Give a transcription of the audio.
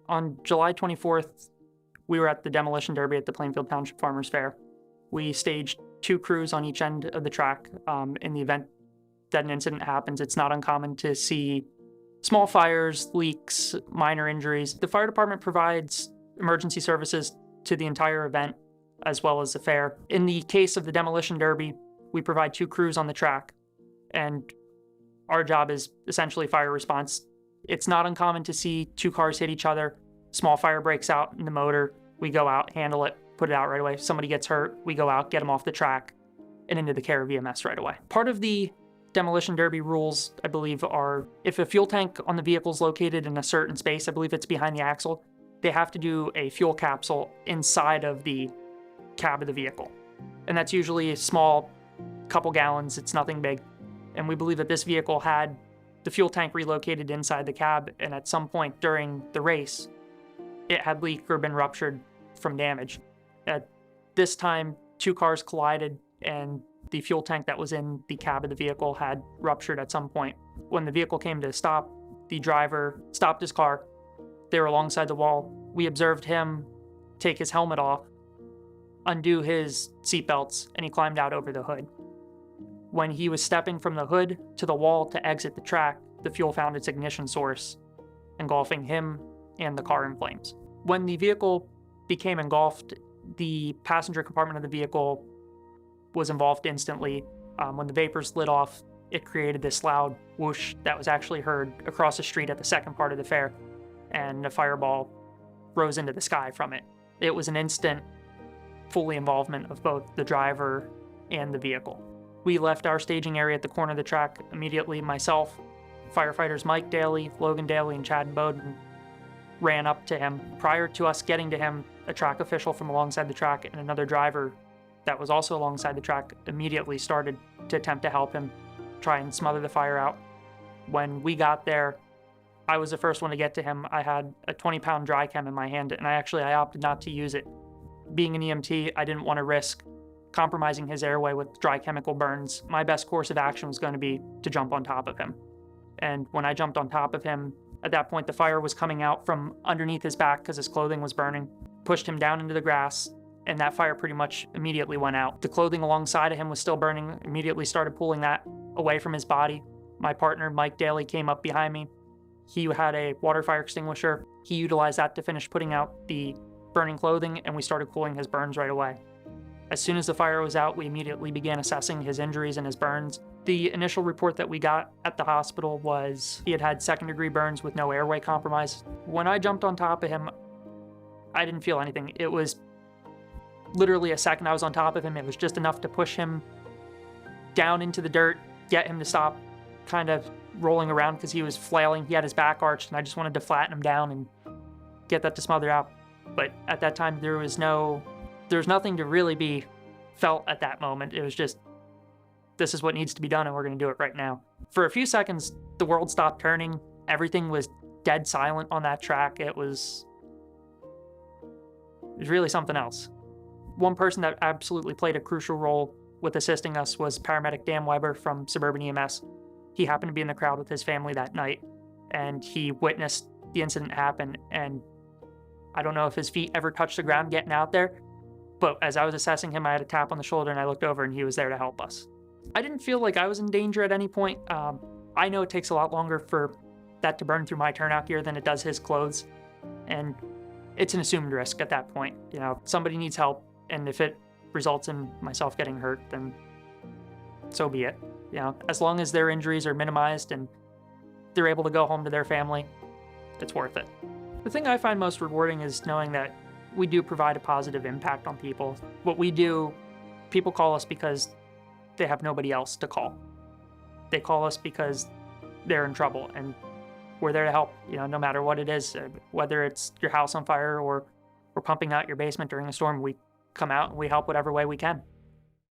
On July 24th, we were at the demolition derby at the Plainfield Township Farmers Fair. We staged 2 crews on each end of the track. In the event that an incident happens, it's not uncommon to see small fires, leaks, minor injuries. The fire department provides emergency services to the entire event as well as the fair. In the case of the demolition derby, we provide 2 crews on the track, and our job is essentially fire response. It's not uncommon to see 2 cars hit each other, small fire breaks out in the motor, we go out, handle it, put it out right away. If somebody gets hurt, we go out, get them off the track, and into the care of EMS right away. Part of the demolition derby rules, I believe, are if a fuel tank on the vehicle is located in a certain space, I believe it's behind the axle, they have to do a fuel capsule inside of the cab of the vehicle. And that's usually a small couple gallons, it's nothing big. And we believe that this vehicle had the fuel tank relocated inside the cab, and at some point during the race, it had leaked or been ruptured from damage. At this time, 2 cars collided, and the fuel tank that was in the cab of the vehicle had ruptured at some point. When the vehicle came to stop, the driver stopped his car. They were alongside the wall. We observed him take his helmet off, undo his seatbelts, and he climbed out over the hood. When he was stepping from the hood to the wall to exit the track, the fuel found its ignition source, engulfing him and the car in flames. When the vehicle became engulfed, the passenger compartment of the vehicle was involved instantly. When the vapors lit off, it created this loud whoosh that was actually heard across the street at the second part of the fair, and a fireball rose into the sky from it. It was an instant, fully involvement of both the driver and the vehicle. We left our staging area at the corner of the track immediately. Myself, firefighters Mike Daly, Logan Daly, and Chad Bowden ran up to him. Prior to us getting to him, a track official from alongside the track and another driver that was also alongside the track immediately started to attempt to help him try and smother the fire out. When we got there, I was the first one to get to him. I had a 20-pound dry chem in my hand, and I opted not to use it. Being an EMT, I didn't want to risk compromising his airway with dry chemical burns. My best course of action was going to be to jump on top of him. And when I jumped on top of him, at that point the fire was coming out from underneath his back because his clothing was burning, pushed him down into the grass, and that fire pretty much immediately went out. The clothing alongside of him was still burning, immediately started pulling that away from his body. My partner, Mike Daly, came up behind me. He had a water fire extinguisher. He utilized that to finish putting out the burning clothing, and we started cooling his burns right away. As soon as the fire was out, we immediately began assessing his injuries and his burns. The initial report that we got at the hospital was he had had second-degree burns with no airway compromise. When I jumped on top of him, I didn't feel anything. It was literally a second I was on top of him. It was just enough to push him down into the dirt, get him to stop kind of rolling around because he was flailing. He had his back arched, and I just wanted to flatten him down and get that to smother out. But at that time, there was nothing to really be felt at that moment. It was just, this is what needs to be done, and we're going to do it right now. For a few seconds, the world stopped turning. Everything was dead silent on that track. It was really something else. One person that absolutely played a crucial role with assisting us was paramedic Dan Weber from Suburban EMS. He happened to be in the crowd with his family that night, and he witnessed the incident happen, and I don't know if his feet ever touched the ground getting out there, but as I was assessing him, I had a tap on the shoulder, and I looked over, and he was there to help us. I didn't feel like I was in danger at any point. I know it takes a lot longer for that to burn through my turnout gear than it does his clothes, and it's an assumed risk at that point. You know, somebody needs help, and if it results in myself getting hurt, then so be it. You know, as long as their injuries are minimized and they're able to go home to their family, it's worth it. The thing I find most rewarding is knowing that we do provide a positive impact on people. What we do, people call us because they have nobody else to call. They call us because they're in trouble, and we're there to help, you know, no matter what it is. Whether it's your house on fire or we're pumping out your basement during a storm, we come out and we help whatever way we can.